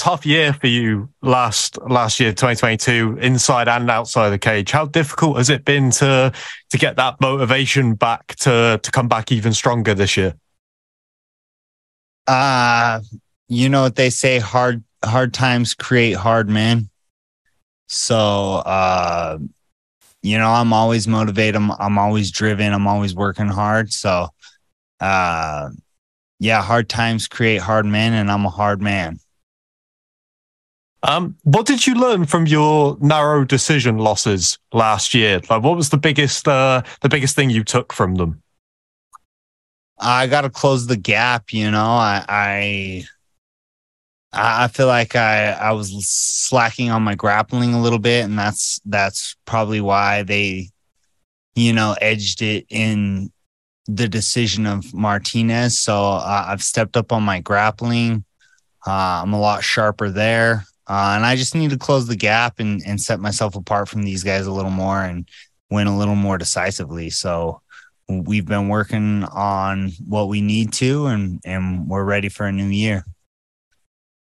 tough year for you last year, 2022, inside and outside the cage. How difficult has it been to get that motivation back to come back even stronger this year? You know what they say, hard times create hard men. So, you know, I'm always motivated. I'm always driven. I'm always working hard. So, yeah, hard times create hard men, and I'm a hard man. What did you learn from your narrow decision losses last year? Like, what was the biggest thing you took from them? I got to close the gap. You know, I feel like I was slacking on my grappling a little bit, and that's probably why they, you know, edged it in the decision of Martinez. So I've stepped up on my grappling. I'm a lot sharper there. And I just need to close the gap and set myself apart from these guys a little more and win a little more decisively. So we've been working on what we need to, and we're ready for a new year.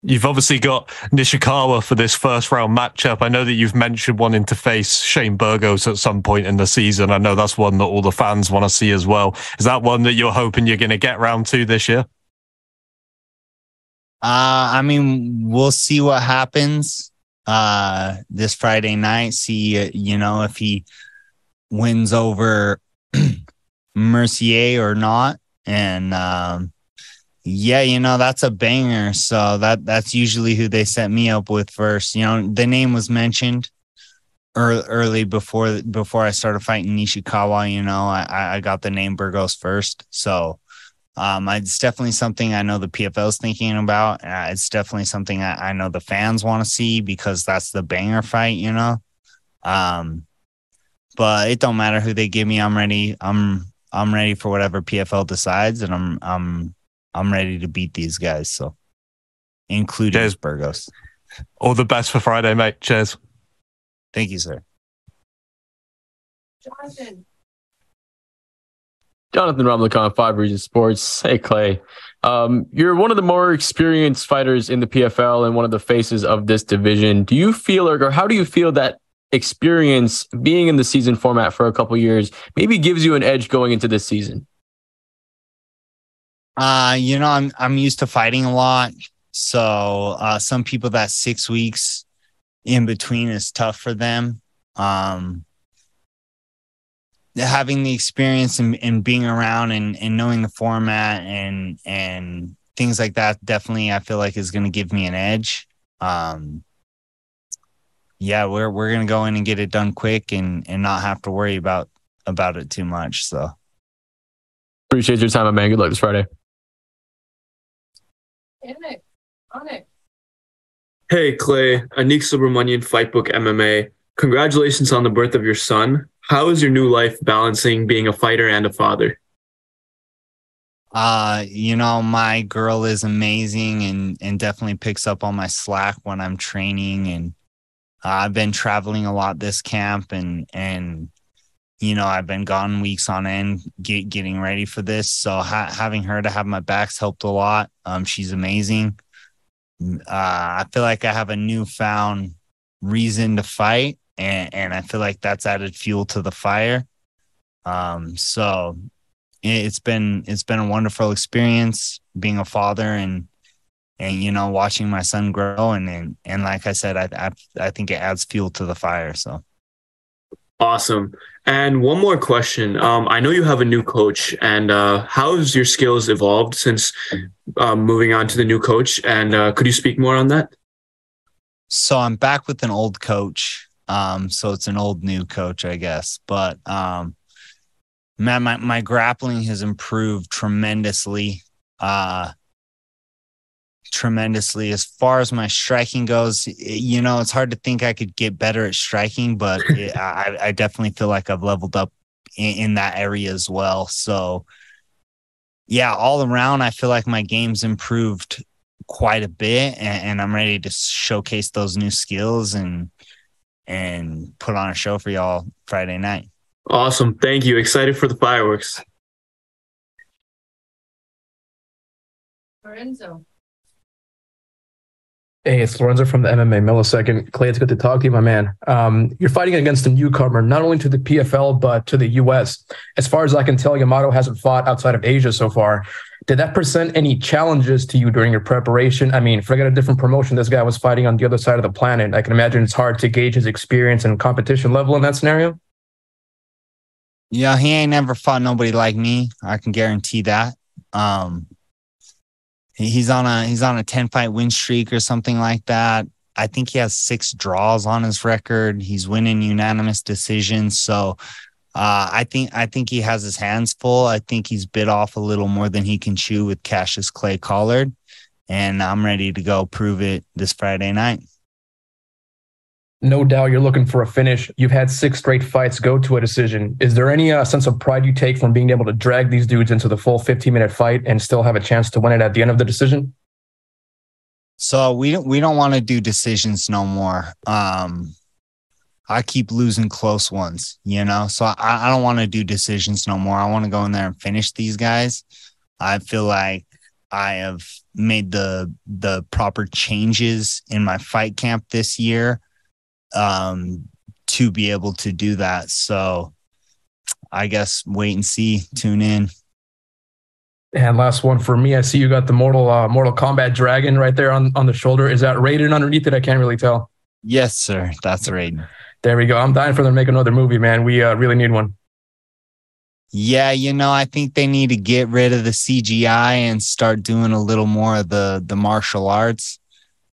You've obviously got Nishikawa for this first round matchup. I know that you've mentioned wanting to face Shane Burgos at some point in the season. I know that's one that all the fans want to see as well. Is that one that you're hoping you're going to get round to this year? I mean, we'll see what happens this Friday night. See, you know, if he wins over Mercier or not. And yeah, you know, that's a banger. So that's usually who they set me up with first. You know, the name was mentioned early before I started fighting Nishikawa. You know, I got the name Burgos first. So it's definitely something I know the PFL is thinking about. It's definitely something I know the fans want to see, because that's the banger fight, you know. But it don't matter who they give me. I'm ready. I'm ready for whatever PFL decides, and I'm ready to beat these guys. So, including Burgos. All the best for Friday, mate. Cheers. Thank you, sir. Jonathan Romlicon, 5 Region Sports. Hey, Clay. You're one of the more experienced fighters in the PFL and one of the faces of this division. Do you feel, or how do you feel that experience being in the season format for a couple of years maybe gives you an edge going into this season? You know, I'm used to fighting a lot. So some people, that 6 weeks in between is tough for them. Having the experience and being around and knowing the format and things like that, definitely I feel like is going to give me an edge. Yeah, we're going to go in and get it done quick and not have to worry about it too much. So appreciate your time, man. Good luck this Friday. Hey, Clay. Anik Subramanian, Fightbook MMA. Congratulations on the birth of your son. How is your new life balancing being a fighter and a father? You know, my girl is amazing and definitely picks up on my slack when I'm training. And I've been traveling a lot this camp, and you know, I've been gone weeks on end getting ready for this. So having her to have my back's helped a lot. She's amazing. I feel like I have a newfound reason to fight, and I feel like that's added fuel to the fire. So it's been a wonderful experience being a father and you know, watching my son grow, and like I said, I think it adds fuel to the fire. So awesome. And one more question. I know you have a new coach, and how has your skills evolved since moving on to the new coach? And could you speak more on that? So I'm back with an old coach. So it's an old new coach, I guess. But man, my grappling has improved tremendously. Tremendously. As far as my striking goes, you know, it's hard to think I could get better at striking, but I definitely feel like I've leveled up in that area as well. So yeah, all around, I feel like my game's improved quite a bit, and I'm ready to showcase those new skills and put on a show for y'all Friday night. Awesome. Thank you. Excited for the fireworks. Lorenzo. Hey, it's Lorenzo from the MMA Millisecond. Clay, it's good to talk to you, my man. You're fighting against a newcomer, not only to the PFL, but to the US. As far as I can tell, Yamato hasn't fought outside of Asia so far. Did that present any challenges to you during your preparation? I mean, forget a different promotion. This guy was fighting on the other side of the planet. I can imagine it's hard to gauge his experience and competition level in that scenario. Yeah, he ain't never fought nobody like me. I can guarantee that. He's on a 10-fight win streak or something like that. I think he has 6 draws on his record. He's winning unanimous decisions. So I think he has his hands full. I think he's bit off a little more than he can chew with Cassius Clay Collard. And I'm ready to go prove it this Friday night. No doubt you're looking for a finish. You've had 6 straight fights go to a decision. Is there any sense of pride you take from being able to drag these dudes into the full 15-minute fight and still have a chance to win it at the end of the decision? So we don't want to do decisions no more. I keep losing close ones, you know? So I don't want to do decisions no more. I want to go in there and finish these guys. I feel like I have made the proper changes in my fight camp this year to be able to do that. So I guess wait and see, tune in. And last one for me, I see you got the Mortal Kombat dragon right there on the shoulder. Is that Raiden underneath it? I can't really tell. Yes, sir. That's Raiden. There we go. I'm dying for them to make another movie, man. We really need one. Yeah, you know, I think they need to get rid of the CGI and start doing a little more of the martial arts.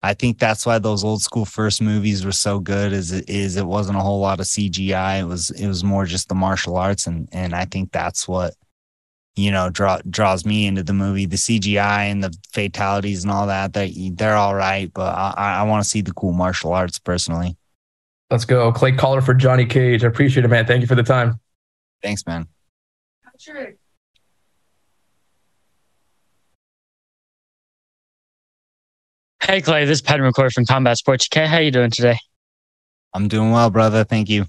I think that's why those old school first movies were so good. It wasn't a whole lot of CGI. It was more just the martial arts, and I think that's what, you know, draws me into the movie. The CGI and the fatalities and all that, they're all right, but I want to see the cool martial arts personally. Let's go. Clay Collar for Johnny Cage. I appreciate it, man. Thank you for the time. Thanks, man. Sure. Hey Clay, this is Pat McCoy from Combat Sports UK. How you doing today? I'm doing well, brother. Thank you.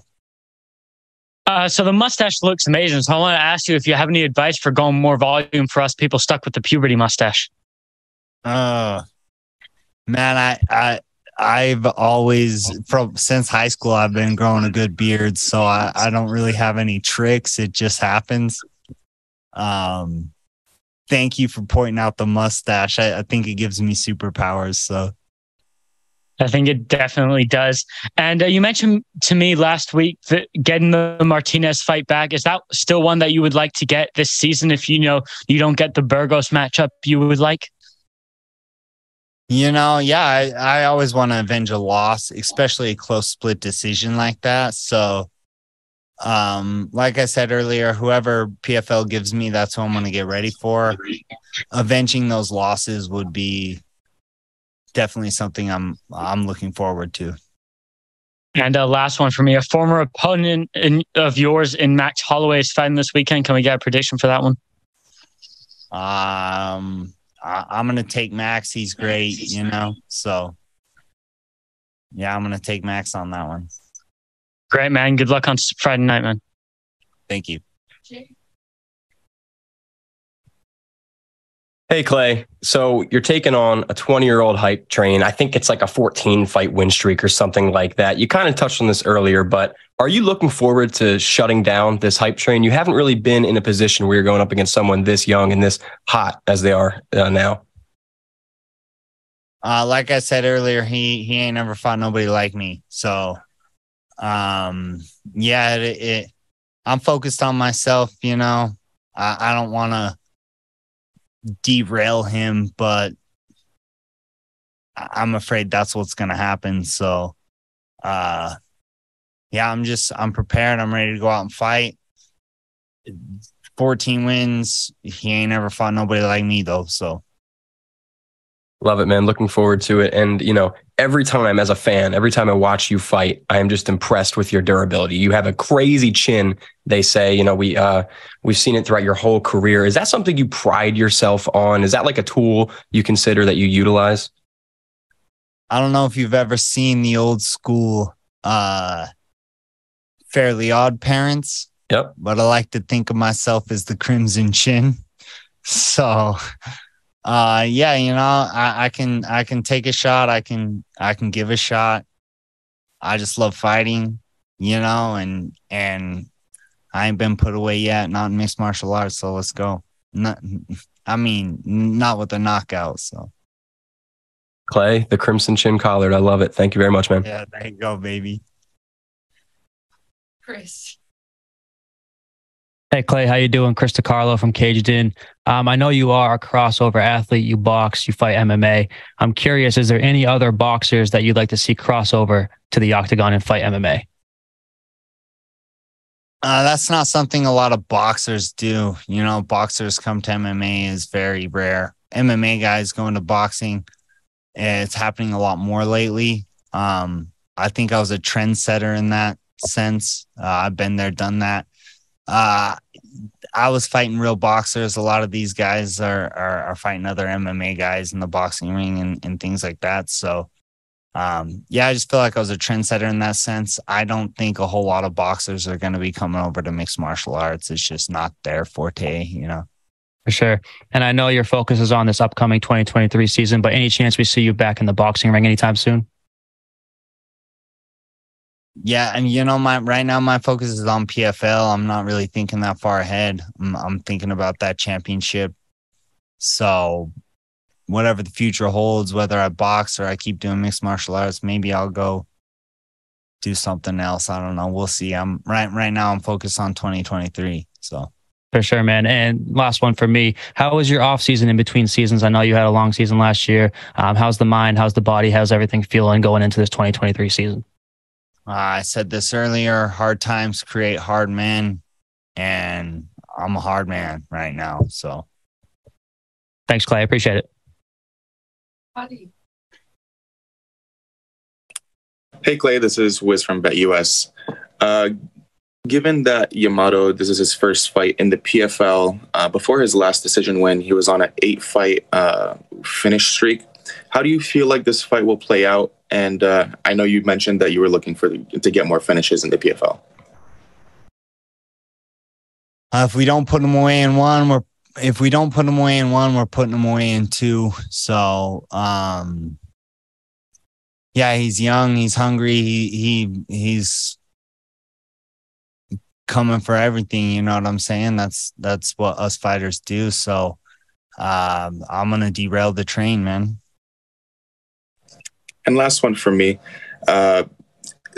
So the mustache looks amazing. So I want to ask you if you have any advice for going more volume for us people stuck with the puberty mustache. Man, I've always since high school I've been growing a good beard, so I don't really have any tricks. It just happens. Thank you for pointing out the mustache. I think it gives me superpowers. So I think it definitely does. And you mentioned to me last week that getting the Martinez fight back, is that still one that you would like to get this season if you don't get the Burgos matchup you would like? You know, yeah, I always want to avenge a loss, especially a close split decision like that. So like I said earlier, whoever PFL gives me, that's who I'm going to get ready for. Avenging those losses would be definitely something I'm looking forward to. And last one for me, a former opponent of yours in Max Holloway is fighting this weekend. Can we get a prediction for that one? I'm going to take Max. He's great, you know? So yeah, I'm going to take Max on that one. Great, man. Good luck on Friday night, man. Thank you. Hey, Clay. So you're taking on a 20-year-old hype train. I think it's like a 14-fight win streak or something like that. You kind of touched on this earlier, but are you looking forward to shutting down this hype train? You haven't really been in a position where you're going up against someone this young and this hot as they are now. Like I said earlier, he ain't never fought nobody like me. So, yeah, I'm focused on myself. You know, I don't want to derail him, but I'm afraid that's what's going to happen. So, yeah, I'm prepared. I'm ready to go out and fight. 14 wins. He ain't never fought nobody like me though. So love it, man. Looking forward to it. And, you know, every time as a fan, every time I watch you fight, I am just impressed with your durability. You have a crazy chin, they say. You know, we've seen it throughout your whole career. Is that something you pride yourself on? Is that like a tool you consider that you utilize? I don't know if you've ever seen the old school Fairly Odd Parents. Yep. But I like to think of myself as the Crimson Chin. So Yeah, I can take a shot. I can give a shot. I just love fighting, and I ain't been put away yet, not in mixed martial arts. So let's go. Not with a knockout. So Clay, the Crimson Chin Collard. I love it. Thank you very much, man. yeah, there you go, baby. Chris. Hey Clay, how you doing? Chris DiCarlo from Caged In. I know you are a crossover athlete. You box, you fight MMA. I'm curious, is there any other boxers that you'd like to see crossover to the octagon and fight MMA? That's not something a lot of boxers do. Boxers come to MMA is very rare. MMA guys going to boxing, it's happening a lot more lately. I think I was a trendsetter in that sense. I've been there, done that. I was fighting real boxers. A lot of these guys are fighting other MMA guys in the boxing ring and things like that. So, yeah, I just feel like I was a trendsetter in that sense. I don't think a whole lot of boxers are going to be coming over to mixed martial arts. It's just not their forte, For sure. And I know your focus is on this upcoming 2023 season, but any chance we see you back in the boxing ring anytime soon? Yeah, and right now my focus is on PFL. I'm not really thinking that far ahead. I'm thinking about that championship. So whatever the future holds, whether I box or I keep doing mixed martial arts, maybe I'll go do something else. I don't know. We'll see. I'm right now I'm focused on 2023. So for sure, man. And last one for me. How was your off season in between seasons? I know you had a long season last year. How's the mind? How's the body? How's everything feeling going into this 2023 season? I said this earlier, hard times create hard men, and I'm a hard man right now. So thanks, Clay. I appreciate it. Buddy. Hey, Clay, this is Wiz from BetUS. Given that Yamato, this is his first fight in the PFL, before his last decision win, he was on an 8-fight finish streak. How do you feel like this fight will play out? And I know you mentioned that you were looking to get more finishes in the PFL. If we don't put him away in one, we're putting him away in two. So, yeah, he's young, he's hungry, he's coming for everything. You know what I'm saying? That's what us fighters do. So, I'm gonna derail the train, man. And last one for me,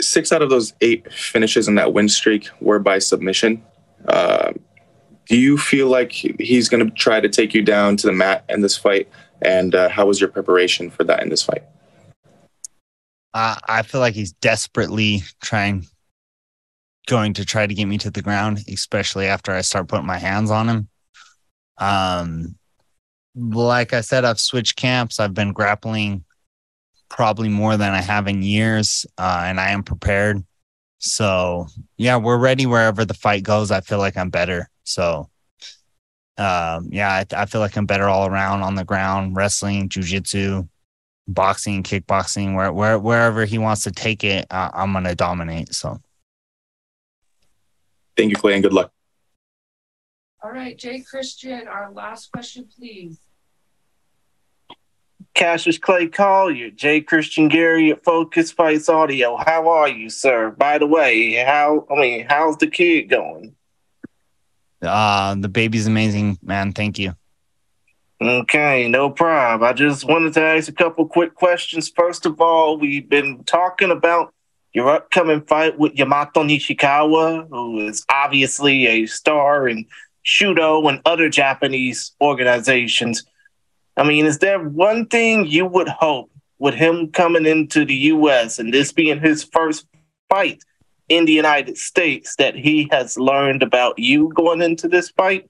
6 out of those 8 finishes in that win streak were by submission. Do you feel like he's going to try to take you down to the mat in this fight? And how was your preparation for that in this fight? I feel like he's desperately going to try to get me to the ground, especially after I start putting my hands on him. Like I said, I've switched camps. I've been grappling probably more than I have in years, and I am prepared. So, yeah, we're ready wherever the fight goes. I feel like I'm better. So, yeah, I feel like I'm better all around on the ground, wrestling, jiu-jitsu, boxing, kickboxing, wherever he wants to take it, I'm going to dominate. So, thank you, Clay, and good luck. All right, Jay Christian, our last question, please. Cassius Clay Collier, Jay Christian Gary at Focus Fights Audio. How are you, sir? By the way, how's the kid going? The baby's amazing, man. Thank you. Okay, no problem. I just wanted to ask a couple quick questions. First of all, we've been talking about your upcoming fight with Yamato Nishikawa, who is obviously a star in Shudo and other Japanese organizations. I mean, is there one thing you would hope with him coming into the U.S. and this being his first fight in the United States that he has learned about you going into this fight?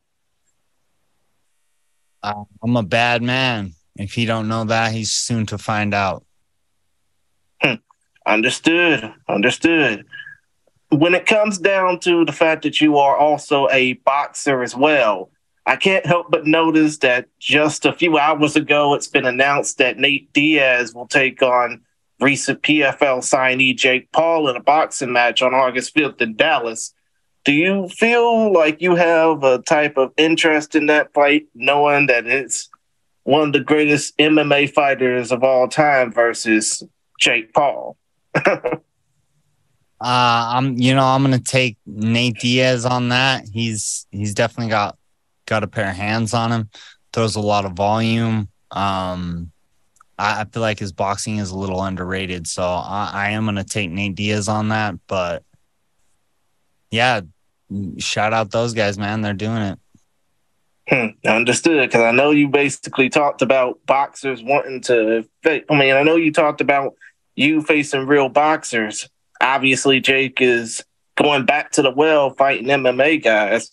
I'm a bad man. If he don't know that, he's soon to find out. Understood. When it comes down to the fact that you are also a boxer as well, I can't help but notice that just a few hours ago, it's been announced that Nate Diaz will take on recent PFL signee Jake Paul in a boxing match on August 5th in Dallas. Do you feel like you have a type of interest in that fight, knowing that it's one of the greatest MMA fighters of all time versus Jake Paul? I'm gonna take Nate Diaz on that. He's definitely got a pair of hands on him. Throws a lot of volume. I feel like his boxing is a little underrated, so I am gonna take Nate Diaz on that. But yeah, shout out those guys, man. They're doing it. Understood, because I know you basically talked about boxers wanting to. I know you talked about you facing real boxers. Obviously, Jake is going back to the well fighting MMA guys.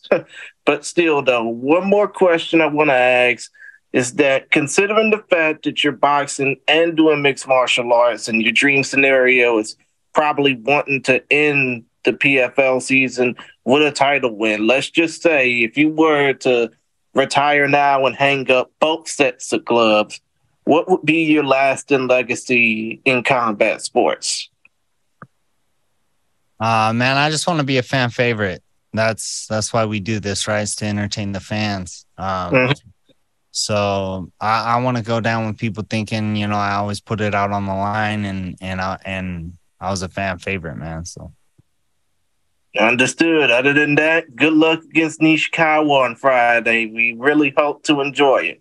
But still, though, one more question I want to ask is that considering the fact that you're boxing and doing mixed martial arts and your dream scenario is probably wanting to end the PFL season with a title win, let's just say if you were to retire now and hang up both sets of gloves, what would be your lasting legacy in combat sports? Man, I just want to be a fan favorite. That's why we do this, right? It's to entertain the fans. So I want to go down with people thinking, I always put it out on the line, and I was a fan favorite, man. So understood. Other than that, good luck against Nishikawa on Friday. We really hope to enjoy it.